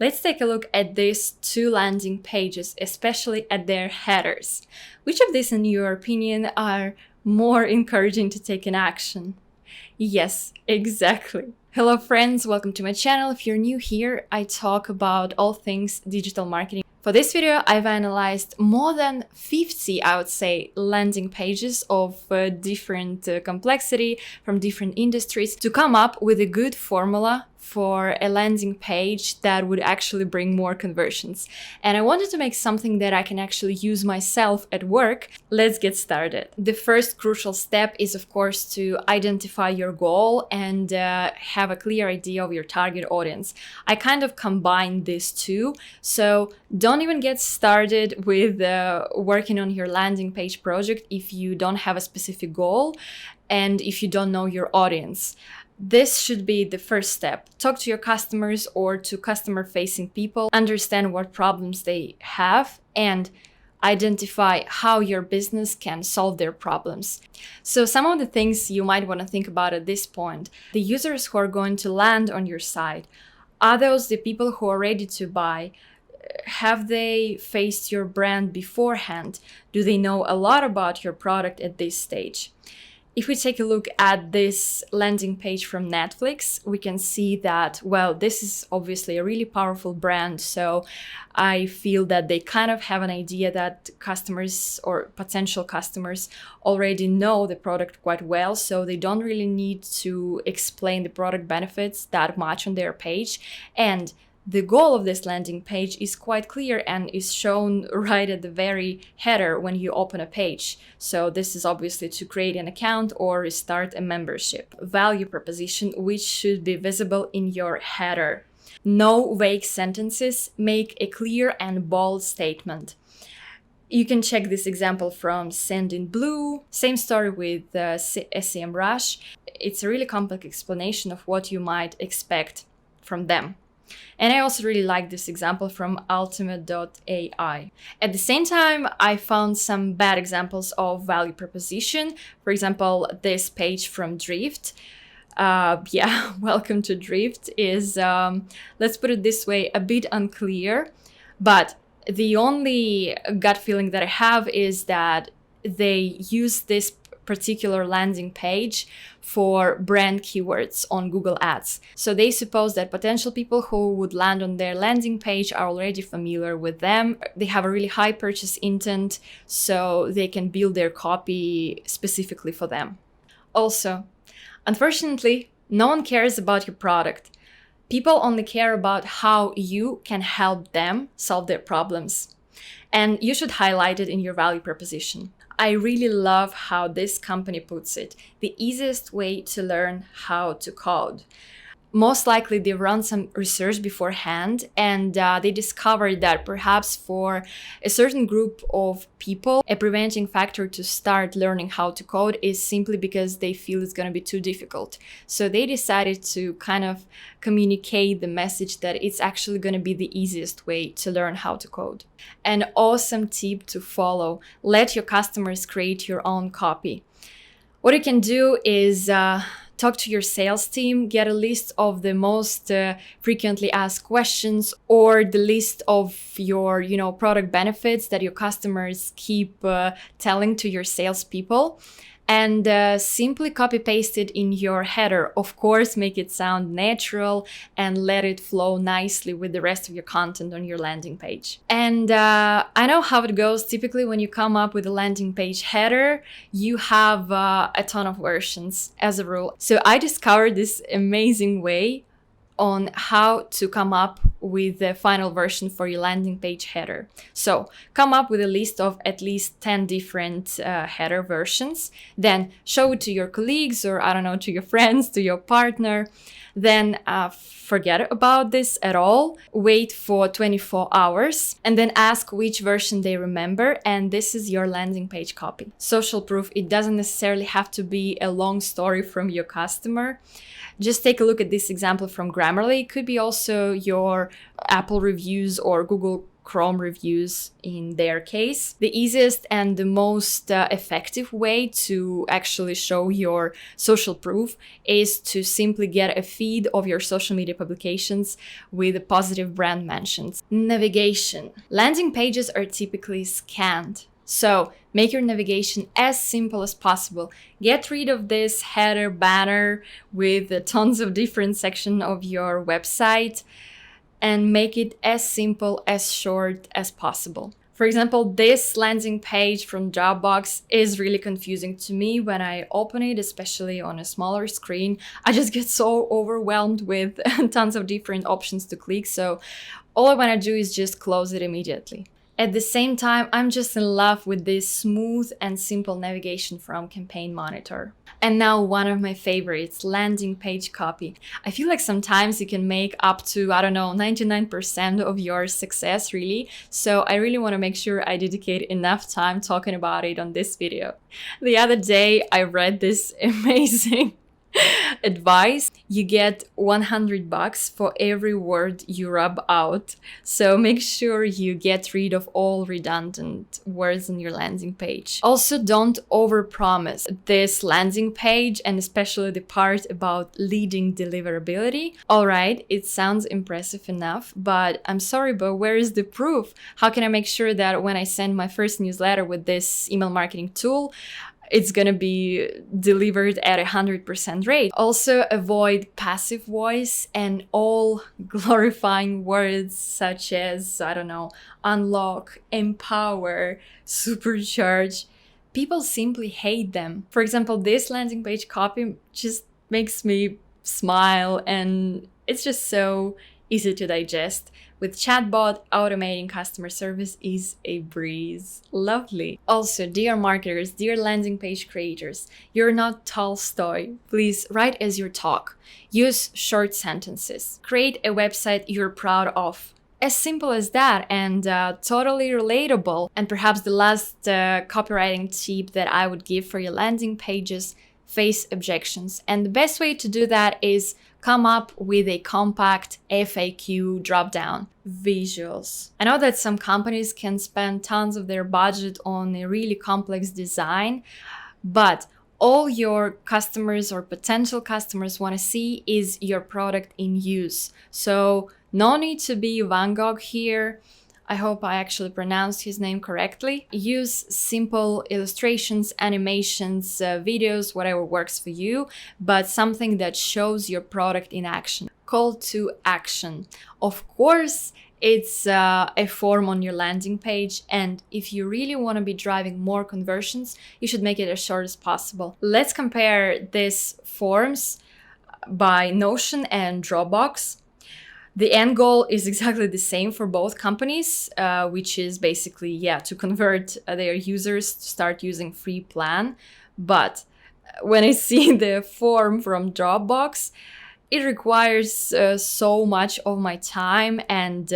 Let's take a look at these two landing pages, especially at their headers. Which of these, in your opinion, are more encouraging to take an action? Yes, exactly. Hello friends, welcome to my channel. If you're new here, I talk about all things digital marketing. For this video, I've analyzed more than 50, I would say, landing pages of different complexity from different industries to come up with a good formula for a landing page that would actually bring more conversions. And I wanted to make something that I can actually use myself at work. Let's get started. The first crucial step is, of course, to identify your goal and have a clear idea of your target audience. I kind of combine these two, so don't even get started with working on your landing page project if you don't have a specific goal and if you don't know your audience. This should be the first step. Talk to your customers or to customer-facing people, understand what problems they have, and identify how your business can solve their problems. So some of the things you might want to think about at this point: the users who are going to land on your site, are those the people who are ready to buy? Have they faced your brand beforehand? Do they know a lot about your product at this stage? If we take a look at this landing page from Netflix, we can see that, well, this is obviously a really powerful brand. So I feel that they kind of have an idea that customers or potential customers already know the product quite well. So they don't really need to explain the product benefits that much on their page. And the goal of this landing page is quite clear and is shown right at the very header when you open a page. So this is obviously to create an account or start a membership. Value proposition, which should be visible in your header. No vague sentences, make a clear and bold statement. You can check this example from Sendinblue. Same story with SEMrush. It's a really complex explanation of what you might expect from them. And I also really like this example from Ultimate.ai. At the same time, I found some bad examples of value proposition. For example, this page from Drift. Welcome to Drift is, let's put it this way, a bit unclear. But the only gut feeling that I have is that they use this particular landing page for brand keywords on Google Ads. So they suppose that potential people who would land on their landing page are already familiar with them. They have a really high purchase intent, so they can build their copy specifically for them. Also, unfortunately, no one cares about your product. People only care about how you can help them solve their problems. And you should highlight it in your value proposition. I really love how this company puts it: the easiest way to learn how to code. Most likely they've run some research beforehand and they discovered that perhaps for a certain group of people, a preventing factor to start learning how to code is simply because they feel it's going to be too difficult. So they decided to kind of communicate the message that it's actually going to be the easiest way to learn how to code. An awesome tip to follow: let your customers create your own copy. What you can do is talk to your sales team, get a list of the most frequently asked questions or the list of your, product benefits that your customers keep telling to your salespeople, and simply copy paste it in your header. Of course, make it sound natural and let it flow nicely with the rest of your content on your landing page. And I know how it goes. Typically, when you come up with a landing page header, you have a ton of versions as a rule. So I discovered this amazing way on how to come up with the final version for your landing page header. So come up with a list of at least 10 different header versions, then show it to your colleagues or to your friends, to your partner. Then forget about this at all, wait for 24 hours, and then ask which version they remember, and this is your landing page copy. Social proof, it doesn't necessarily have to be a long story from your customer. Just take a look at this example from Grammarly. It could be also your Apple reviews or Google Chrome reviews in their case. The easiest and the most effective way to actually show your social proof is to simply get a feed of your social media publications with positive brand mentions. Navigation. Landing pages are typically scanned. So make your navigation as simple as possible. Get rid of this header banner with tons of different sections of your website and make it as simple, as short as possible. For example, this landing page from Dropbox is really confusing to me when I open it, especially on a smaller screen. I just get so overwhelmed with tons of different options to click. So all I want to do is just close it immediately. At the same time, I'm just in love with this smooth and simple navigation from Campaign Monitor. And now one of my favorites, landing page copy. I feel like sometimes you can make up to, 99% of your success really. So I really want to make sure I dedicate enough time talking about it on this video. The other day, I read this amazing advice. You get $100 for every word you rub out. So make sure you get rid of all redundant words on your landing page. Also, don't overpromise. This landing page, and especially the part about leading deliverability. All right, it sounds impressive enough, but I'm sorry, but where is the proof? How can I make sure that when I send my first newsletter with this email marketing tool, it's gonna be delivered at 100% rate? Also, avoid passive voice and all glorifying words such as, unlock, empower, supercharge. People simply hate them. For example, this landing page copy just makes me smile, and it's just so easy to digest. With chatbot, automating customer service is a breeze. Lovely. Also, dear marketers, dear landing page creators, you're not Tolstoy. Please write as you talk. Use short sentences. Create a website you're proud of. As simple as that, and totally relatable. And perhaps the last copywriting tip that I would give for your landing pages: face objections. And the best way to do that is come up with a compact FAQ dropdown. Visuals. I know that some companies can spend tons of their budget on a really complex design, but all your customers or potential customers want to see is your product in use. So no need to be Van Gogh here. I hope I actually pronounced his name correctly. Use simple illustrations, animations, videos, whatever works for you, but something that shows your product in action. Call to action. Of course, it's a form on your landing page, and if you really want to be driving more conversions, you should make it as short as possible. Let's compare these forms by Notion and Dropbox. The end goal is exactly the same for both companies, which is basically, to convert their users to start using free plan. But when I see the form from Dropbox, it requires so much of my time, and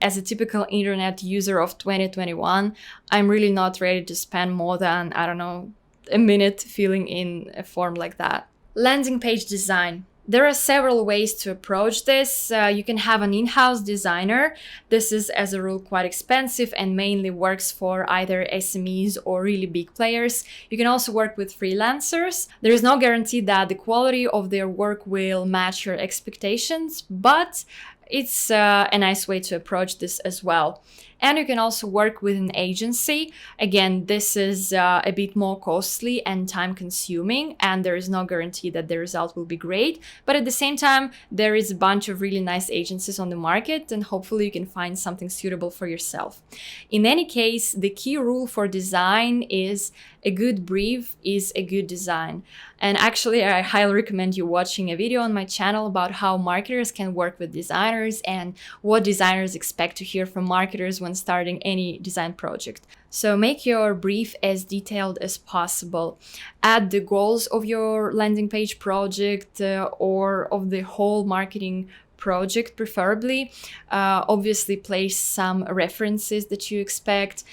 as a typical internet user of 2021, I'm really not ready to spend more than, a minute filling in a form like that. Landing page design. There are several ways to approach this. You can have an in-house designer. This is, as a rule, quite expensive and mainly works for either SMEs or really big players. You can also work with freelancers. There is no guarantee that the quality of their work will match your expectations, but it's a nice way to approach this as well. And you can also work with an agency. Again, this is a bit more costly and time consuming, and there is no guarantee that the result will be great. But at the same time, there is a bunch of really nice agencies on the market, and hopefully you can find something suitable for yourself. In any case, the key rule for design is a good brief is a good design. And actually, I highly recommend you watching a video on my channel about how marketers can work with designers and what designers expect to hear from marketers when starting any design project. So make your brief as detailed as possible. Add the goals of your landing page project or of the whole marketing project preferably. Obviously place some references that you expect,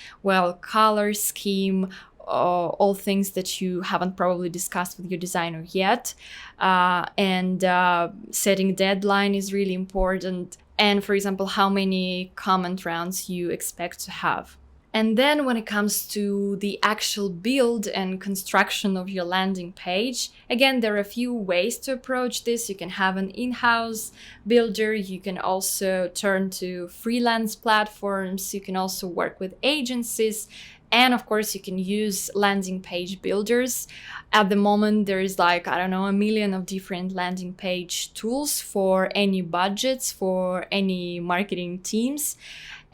color scheme, all things that you haven't probably discussed with your designer yet. And setting deadline is really important. and, for example, how many comment rounds you expect to have. And then when it comes to the actual build and construction of your landing page, again, there are a few ways to approach this. You can have an in-house builder. You can also turn to freelance platforms. You can also work with agencies. And of course, you can use landing page builders. At the moment, there is like, I don't know, a million of different landing page tools for any budgets, for any marketing teams.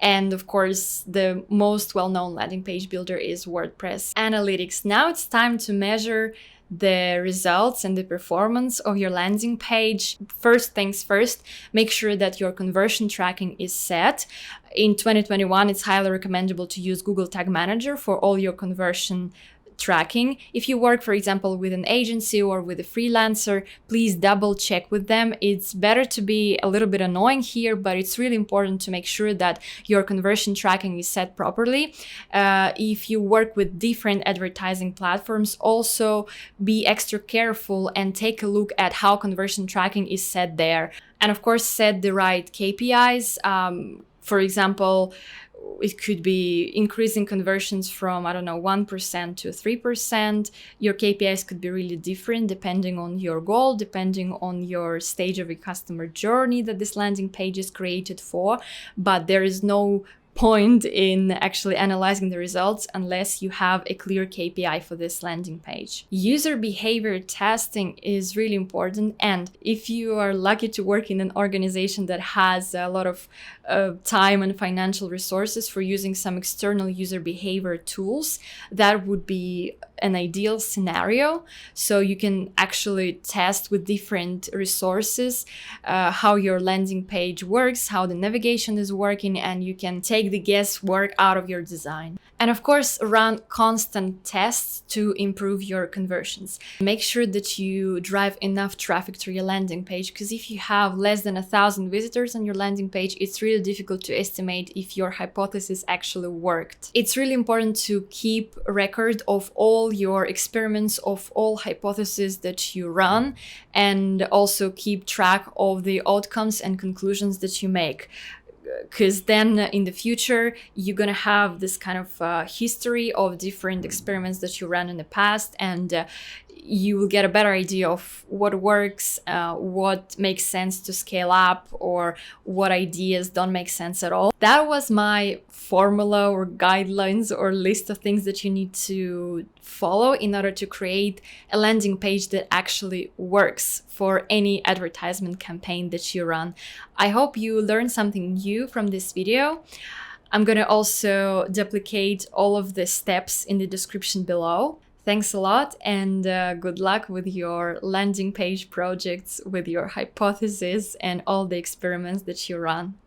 And of course, the most well-known landing page builder is WordPress Analytics. Now it's time to measure the results and the performance of your landing page. First things first, make sure that your conversion tracking is set. In 2021, it's highly recommendable to use Google Tag Manager for all your conversion tracking. If you work, for example, with an agency or with a freelancer, please double check with them. It's better to be a little bit annoying here, but it's really important to make sure that your conversion tracking is set properly. If you work with different advertising platforms, also be extra careful and take a look at how conversion tracking is set there. And of course, set the right KPIs. For example, it could be increasing conversions from, 1% to 3%. Your KPIs could be really different depending on your goal, depending on your stage of your customer journey that this landing page is created for. But there is no point in actually analyzing the results unless you have a clear KPI for this landing page. User behavior testing is really important, and if you are lucky to work in an organization that has a lot of time and financial resources for using some external user behavior tools, that would be an ideal scenario. So you can actually test with different resources how your landing page works, how the navigation is working, and you can take the guesswork out of your design. And of course, run constant tests to improve your conversions. Make sure that you drive enough traffic to your landing page, because if you have less than 1,000 visitors on your landing page, it's really difficult to estimate if your hypothesis actually worked. It's really important to keep a record of all your experiments, of all hypotheses that you run, and also keep track of the outcomes and conclusions that you make. Because then in the future, you're going to have this kind of history of different experiments that you ran in the past, and you will get a better idea of what works, what makes sense to scale up, or what ideas don't make sense at all. That was my formula or guidelines or list of things that you need to follow in order to create a landing page that actually works for any advertisement campaign that you run. I hope you learned something new from this video. I'm going to also duplicate all of the steps in the description below. Thanks a lot, and good luck with your landing page projects, with your hypothesis and all the experiments that you run.